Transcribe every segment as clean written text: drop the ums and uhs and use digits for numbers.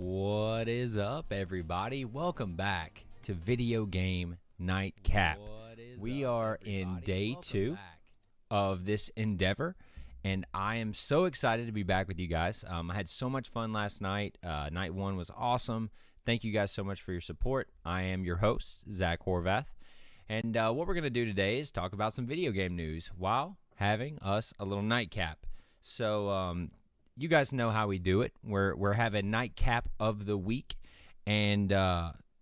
What is up, everybody? Welcome back to Video Game Nightcap. We are in day 2 of this endeavor, and I am so excited to be back with you guys. I had so much fun last night. Night 1 was awesome. Thank you guys so much for your support. I am your host, Zach Horvath, and what we're going to do today is talk about some video game news while having us a little nightcap. So, you guys know how we do it. We're having nightcap of the week, and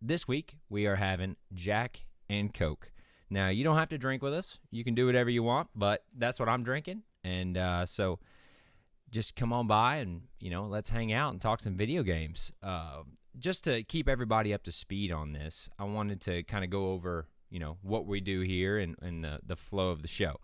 this week we are having Jack and Coke. Now, you don't have to drink with us. You can do whatever you want, but that's what I'm drinking, and so just come on by and, let's hang out and talk some video games. Just to keep everybody up to speed on this, I wanted to kind of go over, what we do here and the flow of the show.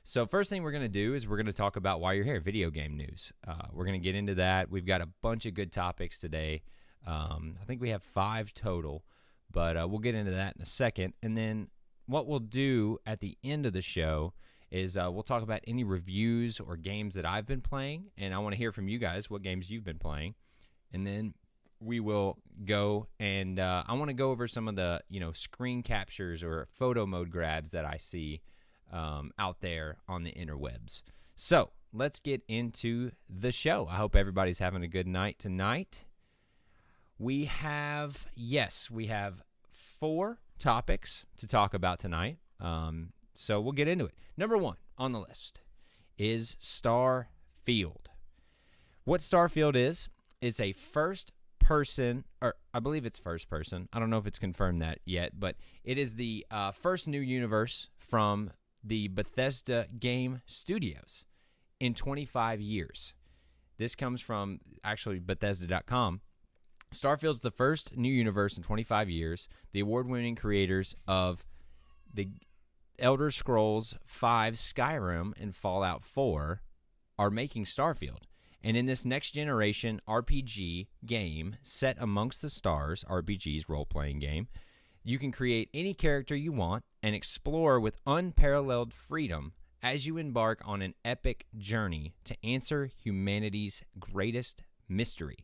So first thing we're going to do is we're going to talk about why you're here, video game news. We're going to get into that. We've got a bunch of good topics today. I think we have 5 total, but we'll get into that in a second. And then what we'll do at the end of the show is we'll talk about any reviews or games that I've been playing, and I want to hear from you guys what games you've been playing. And then we will go and I want to go over some of the screen captures or photo mode grabs that I see out there on the interwebs. So let's get into the show. I hope everybody's having a good night tonight. We have 4 topics to talk about tonight. So we'll get into it. Number 1 on the list is Starfield. What Starfield is a first person, or I believe it's first person. I don't know if it's confirmed that yet, but it is the first new universe from the Bethesda game studios in 25 years. This comes from actually Bethesda.com. Starfield's the first new universe in 25 years. The award-winning creators of the Elder Scrolls V, Skyrim, and Fallout 4 are making Starfield. And in this next-generation RPG game set amongst the stars, RPG's role-playing game, you can create any character you want and explore with unparalleled freedom as you embark on an epic journey to answer humanity's greatest mystery.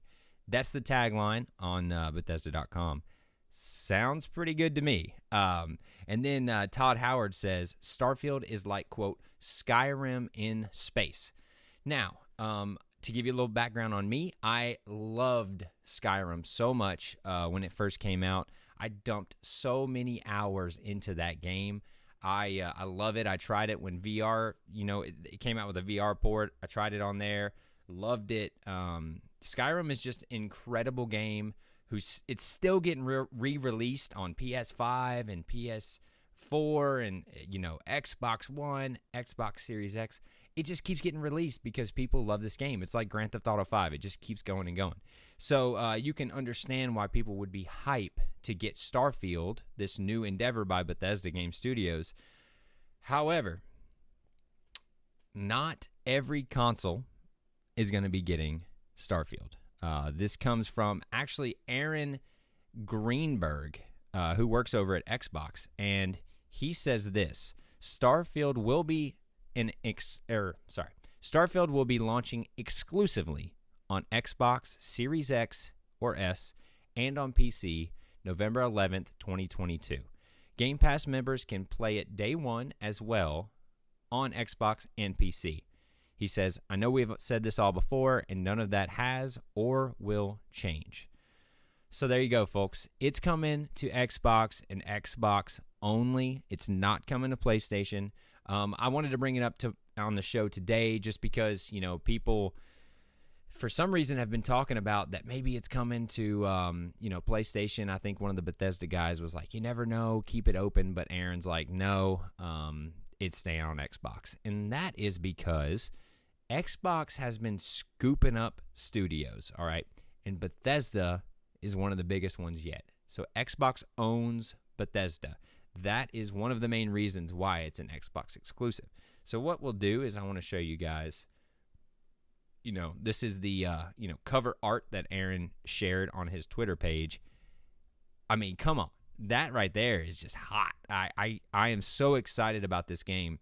That's the tagline on Bethesda.com. Sounds pretty good to me. And then Todd Howard says, Starfield is like, quote, Skyrim in space. Now, to give you a little background on me, I loved Skyrim so much when it first came out. I dumped so many hours into that game. I love it. I tried it when VR, it came out with a VR port. I tried it on there. Loved it. Skyrim is just an incredible game. It's still getting re-released on PS5 and PS4 and, Xbox One, Xbox Series X. It just keeps getting released because people love this game. It's like Grand Theft Auto 5. It just keeps going and going. So you can understand why people would be hype to get Starfield, this new endeavor by Bethesda Game Studios. However, not every console is going to be getting Starfield. This comes from actually Aaron Greenberg, who works over at Xbox, and he says this: Starfield will be Starfield will be launching exclusively on Xbox Series X or S and on PC November 11th, 2022. Game Pass members can play it day one as well on Xbox and PC. He says, I know we've said this all before, and none of that has or will change. So there you go, folks. It's coming to Xbox and Xbox only. It's not coming to PlayStation. I wanted to bring it up on the show today just because, people for some reason have been talking about that maybe it's coming to, PlayStation. I think one of the Bethesda guys was like, you never know, keep it open. But Aaron's like, no, it's staying on Xbox. And that is because Xbox has been scooping up studios, all right? And Bethesda is one of the biggest ones yet. So Xbox owns Bethesda. That is one of the main reasons why it's an Xbox exclusive. So what we'll do is I want to show you guys, this is the, cover art that Aaron shared on his Twitter page. I mean, come on. That right there is just hot. I am so excited about this game.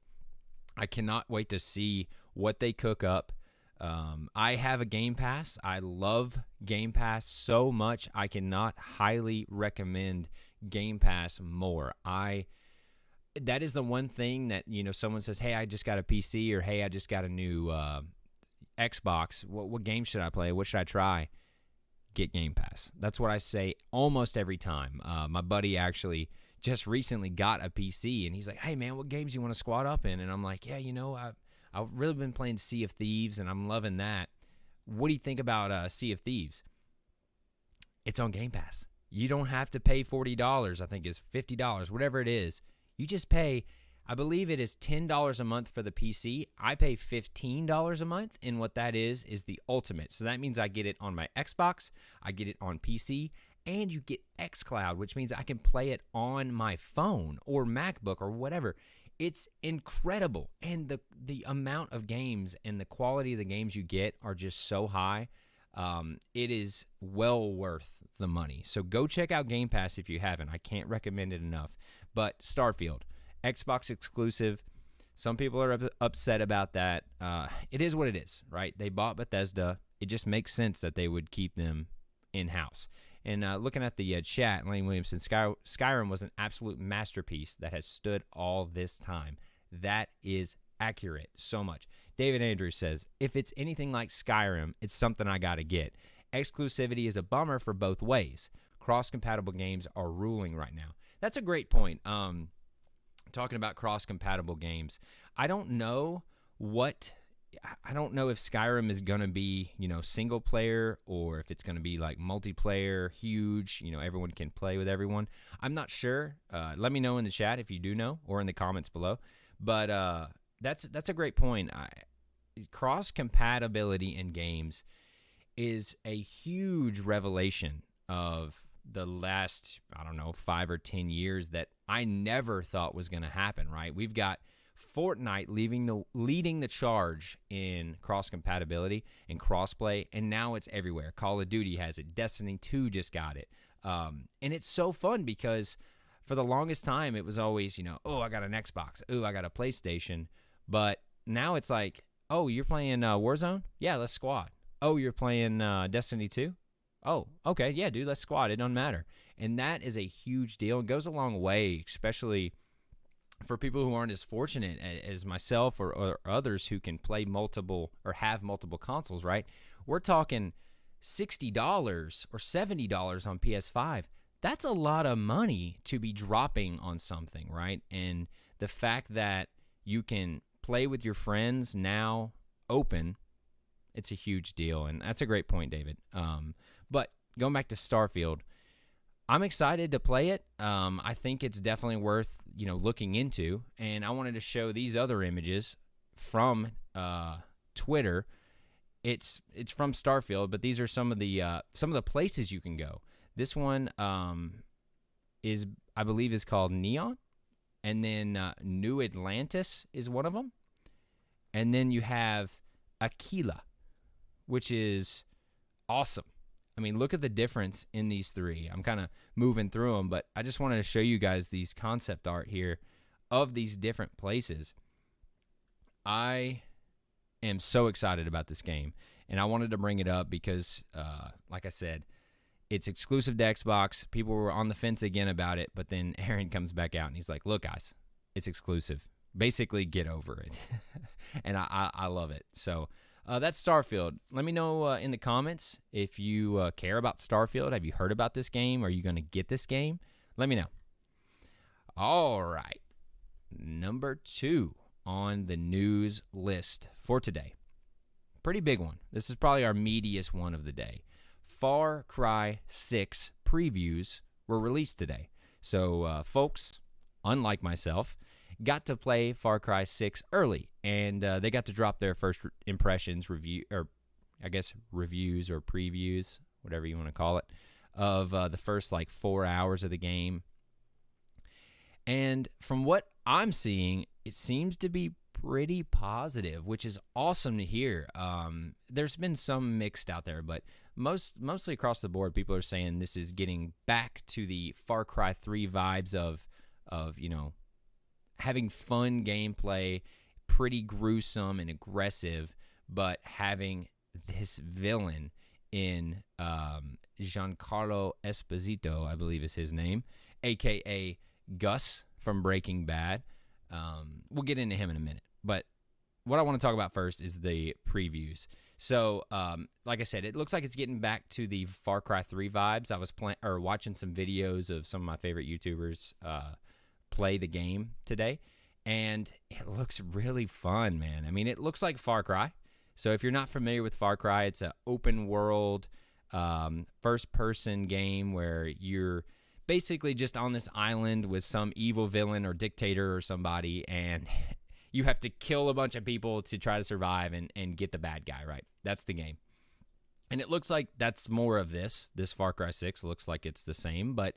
I cannot wait to see what they cook up. I have a Game Pass. I love Game Pass so much. I cannot highly recommend Game Pass more. That is the one thing that, someone says, hey, I just got a PC, or hey, I just got a new Xbox. What game should I play? What should I try? Get Game Pass. That's what I say almost every time. My buddy actually just recently got a PC, and he's like, hey, man, what games you want to squad up in? And I'm like, yeah, I've really been playing Sea of Thieves, and I'm loving that. What do you think about Sea of Thieves? It's on Game Pass. You don't have to pay $40. I think it's $50, whatever it is. You just pay, I believe it is $10 a month for the PC. I pay $15 a month, and what that is the ultimate. So that means I get it on my Xbox, I get it on PC, and you get xCloud, which means I can play it on my phone or MacBook or whatever. It's incredible, and the amount of games and the quality of the games you get are just so high. It is well worth the money. So go check out Game Pass if you haven't. I can't recommend it enough. But Starfield, Xbox exclusive. Some people are upset about that. It is what it is, right? They bought Bethesda. It just makes sense that they would keep them in-house. And looking at the chat, Lane Williamson, Skyrim was an absolute masterpiece that has stood all this time. That is accurate so much. David Andrews says, if it's anything like Skyrim, it's something I got to get. Exclusivity is a bummer for both ways. Cross-compatible games are ruling right now. That's a great point. Talking about cross-compatible games, I don't know if Skyrim is going to be, single player, or if it's going to be like multiplayer, huge, everyone can play with everyone. I'm not sure. Let me know in the chat if you do know, or in the comments below. But that's a great point. Cross-compatibility in games is a huge revelation of the last, 5 or 10 years that I never thought was going to happen, right? We've got Fortnite leading the charge in cross-compatibility and crossplay, and now it's everywhere. Call of Duty has it. Destiny 2 just got it. And it's so fun because for the longest time, it was always, oh, I got an Xbox. Oh, I got a PlayStation. But now it's like, oh, you're playing Warzone? Yeah, let's squad. Oh, you're playing Destiny 2? Oh, okay, yeah, dude, let's squad. It doesn't matter. And that is a huge deal. It goes a long way, especially for people who aren't as fortunate as myself or others who can play multiple or have multiple consoles, right? We're talking $60 or $70 on PS5. That's a lot of money to be dropping on something, right? And the fact that you can play with your friends now open, it's a huge deal. And that's a great point, David. But going back to Starfield, I'm excited to play it. I think it's definitely worth, looking into. And I wanted to show these other images from Twitter. It's from Starfield, but these are some of the places you can go. This one is, I believe, is called Neon, and then New Atlantis is one of them, and then you have Aquila, which is awesome. I mean, look at the difference in these three. I'm kind of moving through them, but I just wanted to show you guys these concept art here of these different places. I am so excited about this game, and I wanted to bring it up because, like I said, it's exclusive to Xbox. People were on the fence again about it, but then Aaron comes back out, and he's like, look, guys, it's exclusive. Basically, get over it. And I love it. So that's Starfield. Let me know in the comments if you care about Starfield. Have you heard about this game? Are you going to get this game? Let me know. All right. Number 2 on the news list for today. Pretty big one. This is probably our meatiest one of the day. Far Cry 6 previews were released today. So folks, unlike myself, got to play Far Cry 6 early, and they got to drop their first impressions, reviews or previews, whatever you want to call it, of the first 4 hours of the game. And from what I'm seeing, it seems to be pretty positive, which is awesome to hear. There's been some mixed out there, but mostly across the board, people are saying this is getting back to the Far Cry 3 vibes of having fun gameplay, pretty gruesome and aggressive, but having this villain in Giancarlo Esposito, I believe is his name, a.k.a. Gus from Breaking Bad. We'll get into him in a minute. But what I want to talk about first is the previews. So, like I said, it looks like it's getting back to the Far Cry 3 vibes. I was watching some videos of some of my favorite YouTubers play the game today, and it looks really fun, man. I mean, it looks like Far Cry. So if you're not familiar with Far Cry, it's an open world, first-person game where you're basically just on this island with some evil villain or dictator or somebody, and you have to kill a bunch of people to try to survive and get the bad guy, right? That's the game. And it looks like that's more of this. This Far Cry 6 looks like it's the same, but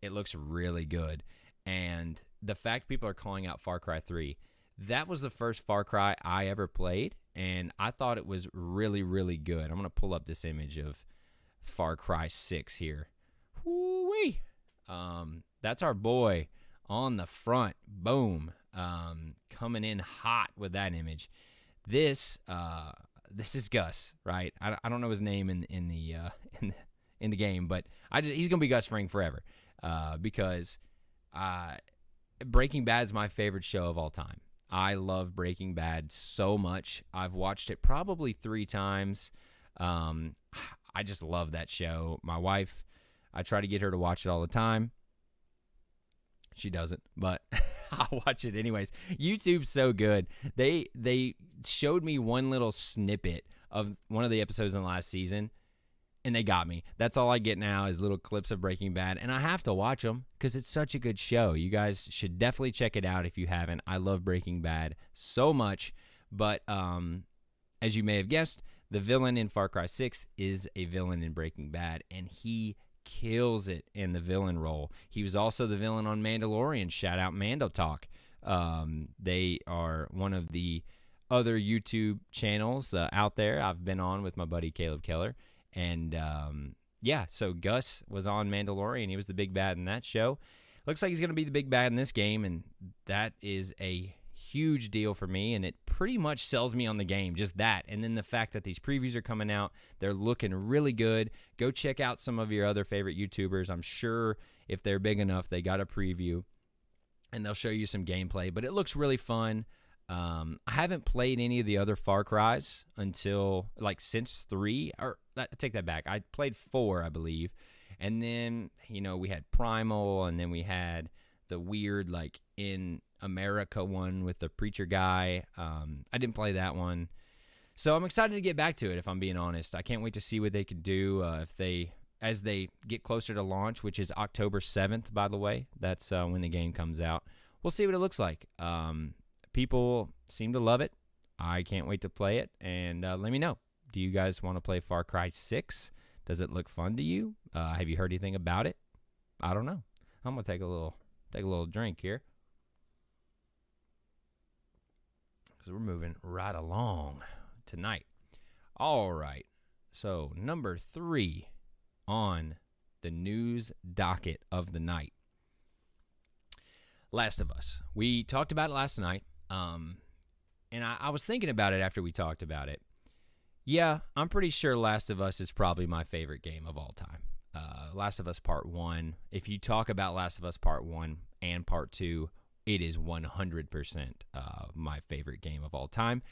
it looks really good. And the fact people are calling out Far Cry 3, that was the first Far Cry I ever played, and I thought it was really, really good. I'm going to pull up this image of Far Cry 6 here. Woo-wee! That's our boy on the front. Boom. Coming in hot with that image. This is Gus, right? I don't know his name in the game, but he's going to be Gus Fring forever because Breaking Bad is my favorite show of all time. I love Breaking Bad so much. I've watched it probably 3 times. I just love that show. My wife, I try to get her to watch it all the time. She doesn't, but I'll watch it anyways. YouTube's so good. They showed me one little snippet of one of the episodes in the last season, and they got me. That's all I get now is little clips of Breaking Bad, and I have to watch them because it's such a good show. You guys should definitely check it out if you haven't. I love Breaking Bad so much, but as you may have guessed, the villain in Far Cry 6 is a villain in Breaking Bad, and he kills it in the villain role. He was also the villain on Mandalorian. Shout out Mando Talk. They are one of the other YouTube channels out there I've been on with my buddy Caleb Keller. And so Gus was on Mandalorian. He was the big bad in that show. Looks like he's going to be the big bad in this game, and that is a huge deal for me, and it pretty much sells me on the game, just that. And then the fact that these previews are coming out, they're looking really good. Go check out some of your other favorite YouTubers. I'm sure if they're big enough, they got a preview, and they'll show you some gameplay, but it looks really fun. I haven't played any of the other Far Cries until, since 3, or I take that back. I played 4, I believe, and then, we had Primal, and then we had the weird, in America one with the preacher guy. I didn't play that one. So I'm excited to get back to it, if I'm being honest. I can't wait to see what they could do as they get closer to launch, which is October 7th, by the way. That's when the game comes out. We'll see what it looks like. People seem to love it. I can't wait to play it. And let me know. Do you guys want to play Far Cry 6? Does it look fun to you? Have you heard anything about it? I don't know. I'm going to take a little drink here, because we're moving right along tonight. All right. So, number 3 on the news docket of the night. Last of Us. We talked about it last night, and I was thinking about it after we talked about it. Yeah, I'm pretty sure Last of Us is probably my favorite game of all time. Last of Us Part 1, if you talk about Last of Us Part 1 and Part 2, it is 100% my favorite game of all time.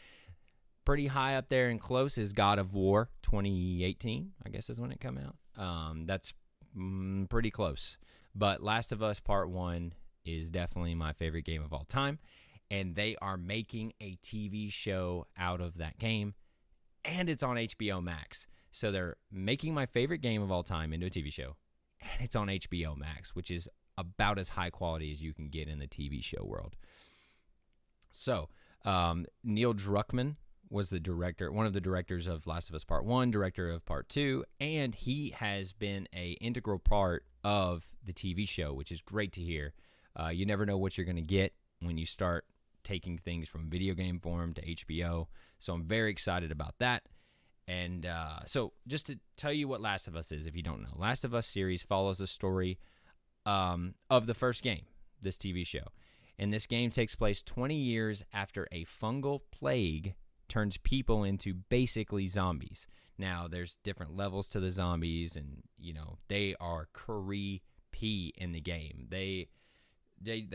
Pretty high up there and close is God of War 2018, I guess is when it came out. That's pretty close. But Last of Us Part 1 is definitely my favorite game of all time. And they are making a TV show out of that game, and it's on HBO Max. So they're making my favorite game of all time into a TV show, and it's on HBO Max, which is about as high quality as you can get in the TV show world. So Neil Druckmann was the director, one of the directors of Last of Us Part 1, director of Part 2, and he has been an integral part of the TV show, which is great to hear. You never know what you're going to get when you start taking things from video game form to HBO. So I'm very excited about that. And so just to tell you what Last of Us is, if you don't know, Last of Us series follows the story of the first game, this TV show. And this game takes place 20 years after a fungal plague turns people into basically zombies. Now, there's different levels to the zombies, and, they are creepy in the game. They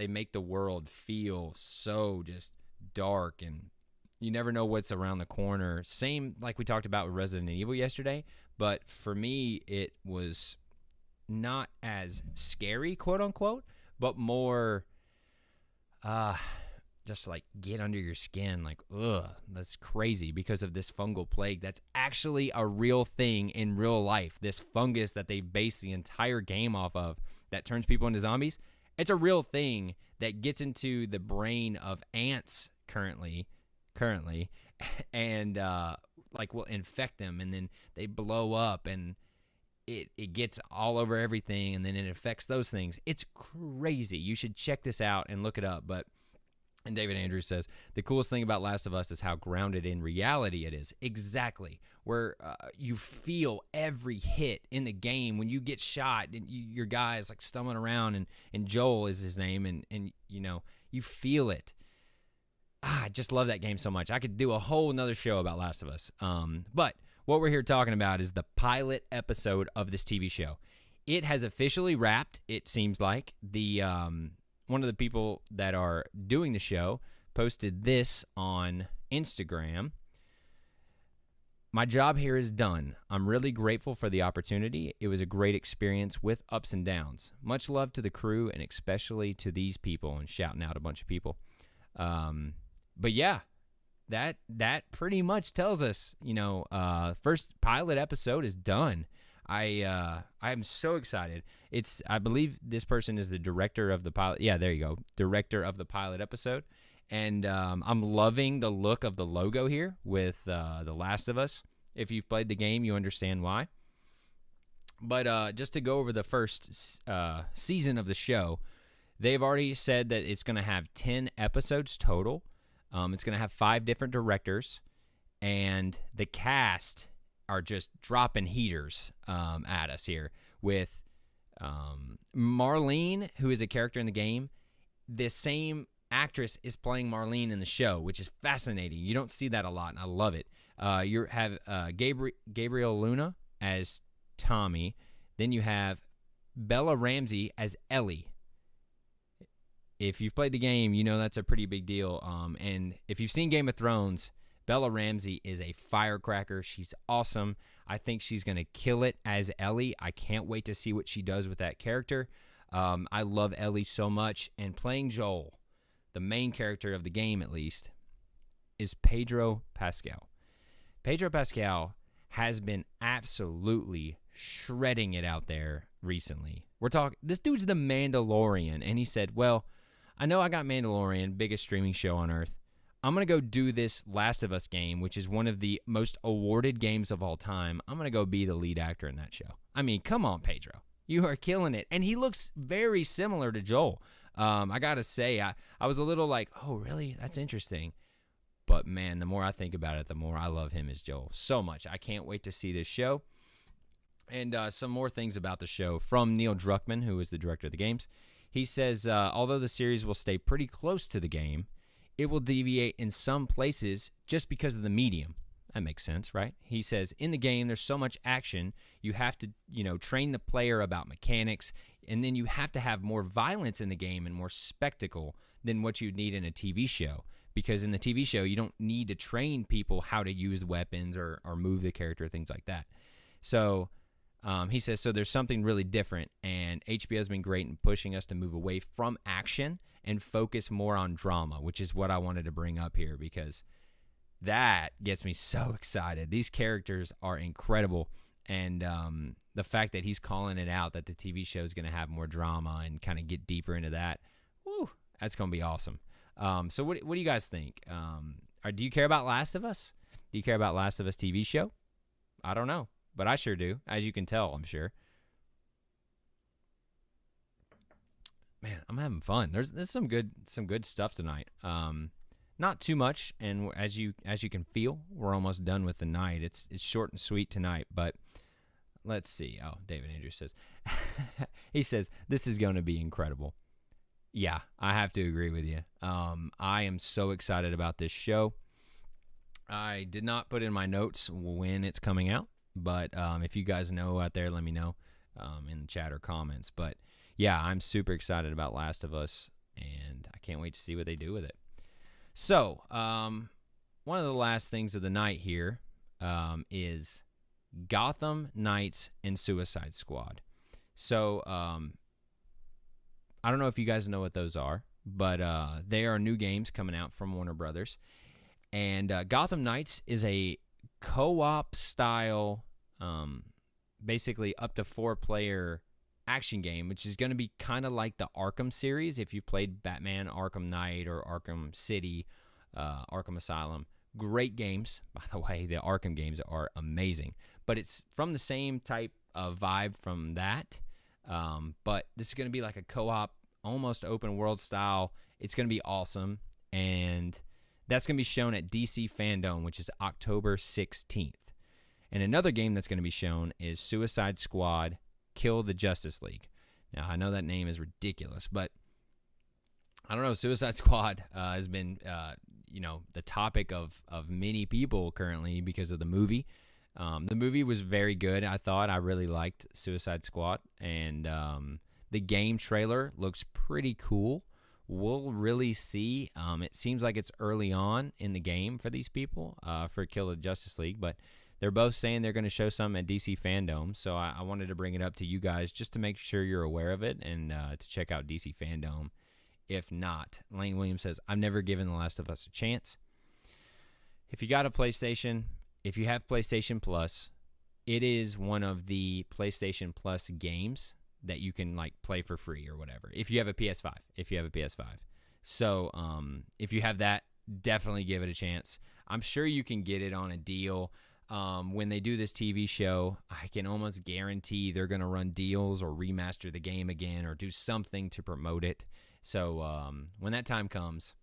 make the world feel so just dark, and you never know what's around the corner. Same like we talked about with Resident Evil yesterday, but for me, it was not as scary, quote unquote, but more just like get under your skin, like, ugh, that's crazy because of this fungal plague that's actually a real thing in real life. This fungus that they base the entire game off of that turns people into zombies, it's a real thing that gets into the brain of ants currently, and like will infect them, and then they blow up, and it gets all over everything, and then it affects those things. It's crazy. You should check this out and look it up. And David Andrews says, the coolest thing about Last of Us is how grounded in reality it is. Exactly. Where you feel every hit in the game when you get shot, and your guy is like stumbling around, and Joel is his name, and you feel it. I just love that game so much. I could do a whole nother show about Last of Us. But what we're here talking about is the pilot episode of this TV show. It has officially wrapped, it seems like. One of the people that are doing the show posted this on Instagram. My job here is done. I'm really grateful for the opportunity. It was a great experience with ups and downs. Much love to the crew, and especially to these people, and shouting out a bunch of people. But yeah, that pretty much tells us, first pilot episode is done. I'm so excited. I believe this person is the director of the pilot. Yeah, there you go. Director of the pilot episode. And I'm loving the look of the logo here with The Last of Us. If you've played the game, you understand why. But just to go over the first season of the show, they've already said that it's going to have 10 episodes total. It's going to have 5 different directors. And the cast are just dropping heaters at us here with Marlene, who is a character in the game. The same actress is playing Marlene in the show, which is fascinating. You don't see that a lot, and I love it. You have Gabriel Luna as Tommy. Then you have Bella Ramsey as Ellie. If you've played the game, you know that's a pretty big deal. And if you've seen Game of Thrones, Bella Ramsey is a firecracker. She's awesome. I think she's going to kill it as Ellie. I can't wait to see what she does with that character. I love Ellie so much. And playing Joel, the main character of the game at least, is Pedro Pascal. Pedro Pascal has been absolutely shredding it out there recently. This dude's the Mandalorian, and he said, well, I know I got Mandalorian, biggest streaming show on earth. I'm going to go do this Last of Us game, which is one of the most awarded games of all time. I'm going to go be the lead actor in that show. I mean, come on, Pedro. You are killing it. And he looks very similar to Joel. I got to say, I was a little like, oh, really? That's interesting. But, man, the more I think about it, the more I love him as Joel so much. I can't wait to see this show. And some more things about the show from Neil Druckmann, who is the director of the games. He says, although the series will stay pretty close to the game, it will deviate in some places just because of the medium. That makes sense, right? He says, in the game, there's so much action, you have to, train the player about mechanics, and then you have to have more violence in the game and more spectacle than what you'd need in a TV show. Because in the TV show, you don't need to train people how to use weapons or move the character, things like that. So he says, so there's something really different, and HBO has been great in pushing us to move away from action and focus more on drama, which is what I wanted to bring up here because that gets me so excited. These characters are incredible, and the fact that he's calling it out that the TV show is going to have more drama and kind of get deeper into that, woo, that's going to be awesome. So what do you guys think? Do you care about Last of Us? Do you care about Last of Us TV show? I don't know, but I sure do, as you can tell, I'm sure. Man, I'm having fun. There's some good stuff tonight. Not too much, and as you can feel, we're almost done with the night. It's short and sweet tonight, but let's see. Oh, David Andrews says, he says this is going to be incredible. Yeah, I have to agree with you. I am so excited about this show. I did not put in my notes when it's coming out, but if you guys know out there, let me know in the chat or comments. But yeah, I'm super excited about Last of Us, and I can't wait to see what they do with it. So, one of the last things of the night here is Gotham Knights and Suicide Squad. So, I don't know if you guys know what those are, but they are new games coming out from Warner Brothers. And Gotham Knights is a co-op style, basically up to 4-player action game, which is going to be kind of like the Arkham series. If you played Batman Arkham Knight or Arkham City, Arkham Asylum, great games. By the way, the Arkham games are amazing. But it's from the same type of vibe from that. But this is going to be like a co-op, almost open world style. It's going to be awesome. And that's going to be shown at DC Fandome, which is October 16th. And another game that's going to be shown is Suicide Squad Kill the Justice League. Now, I know that name is ridiculous, but I don't know. Suicide Squad has been, the topic of many people currently because of the movie. The movie was very good, I thought. I really liked Suicide Squad. And the game trailer looks pretty cool. We'll really see. It seems like it's early on in the game for these people for Kill the Justice League, but they're both saying they're going to show something at DC Fandome, so I wanted to bring it up to you guys just to make sure you're aware of it and to check out DC Fandome. If not, Lane Williams says, I've never given The Last of Us a chance. If you got a PlayStation, if you have PlayStation Plus, it is one of the PlayStation Plus games that you can like play for free or whatever. If you have a PS5, So if you have that, definitely give it a chance. I'm sure you can get it on a deal. When they do this TV show, I can almost guarantee they're going to run deals or remaster the game again or do something to promote it. So when that time comes,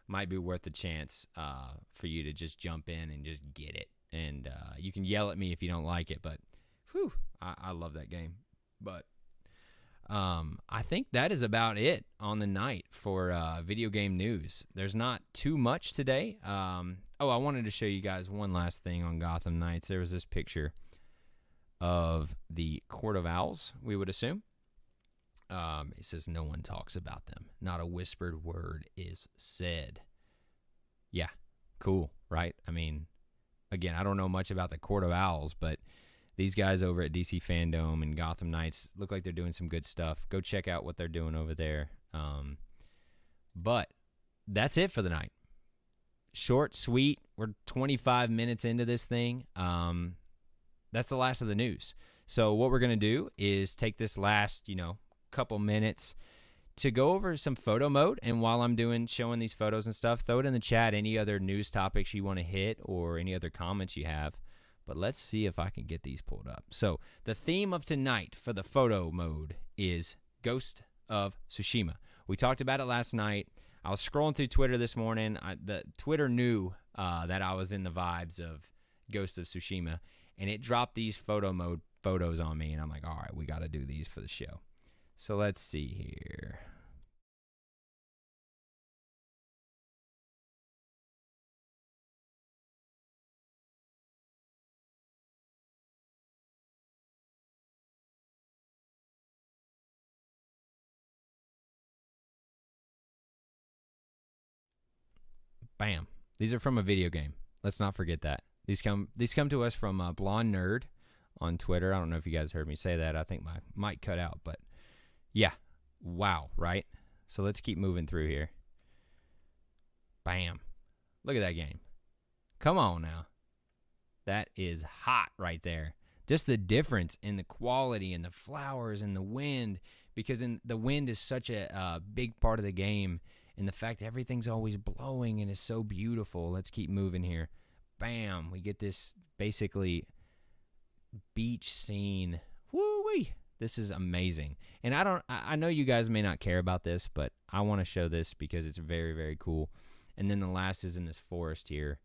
might be worth the chance for you to just jump in and just get it. And you can yell at me if you don't like it, but whew, I love that game. But I think that is about it on the night for video game news. There's not too much today. I wanted to show you guys one last thing on Gotham Knights. There was this picture of the Court of Owls, we would assume. It says no one talks about them. Not a whispered word is said. Yeah, cool, right? I mean, again, I don't know much about the Court of Owls, but these guys over at DC Fandome and Gotham Knights look like they're doing some good stuff. Go check out what they're doing over there. But that's it for the night. Short, sweet. We're 25 minutes into this thing. That's the last of the news. So what we're going to do is take this last, couple minutes to go over some photo mode. And while I'm showing these photos and stuff, throw it in the chat any other news topics you want to hit or any other comments you have. But let's see if I can get these pulled up. So the theme of tonight for the photo mode is Ghost of Tsushima. We talked about it last night. I was scrolling through Twitter this morning. The Twitter knew that I was in the vibes of Ghost of Tsushima, and it dropped these photo mode photos on me, and I'm like, all right, we got to do these for the show. So let's see here. Bam. These are from a video game. Let's not forget that. These come to us from Blonde Nerd on Twitter. I don't know if you guys heard me say that. I think my mic cut out, but yeah. Wow, right? So let's keep moving through here. Bam. Look at that game. Come on now. That is hot right there. Just the difference in the quality and the flowers and the wind, because the wind is such a big part of the game. And the fact everything's always blowing and is so beautiful. Let's keep moving here. Bam. We get this basically beach scene. Woo-wee. This is amazing. And I know you guys may not care about this, but I want to show this because it's very, very cool. And then the last is in this forest here.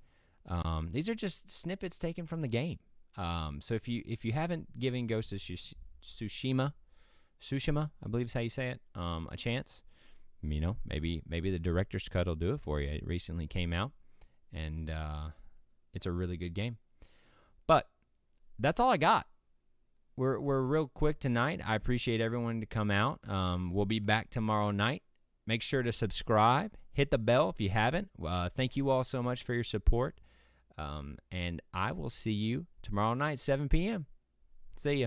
These are just snippets taken from the game. So if you haven't given Ghost of Tsushima, I believe is how you say it, a chance, maybe the director's cut will do it for you. It recently came out, and It's a really good game. But that's all I got. We're real quick tonight. I appreciate everyone to come out. We'll be back tomorrow night. Make sure to subscribe. Hit the bell if you haven't. Thank you all so much for your support. And I will see you tomorrow night, 7 p.m. See ya.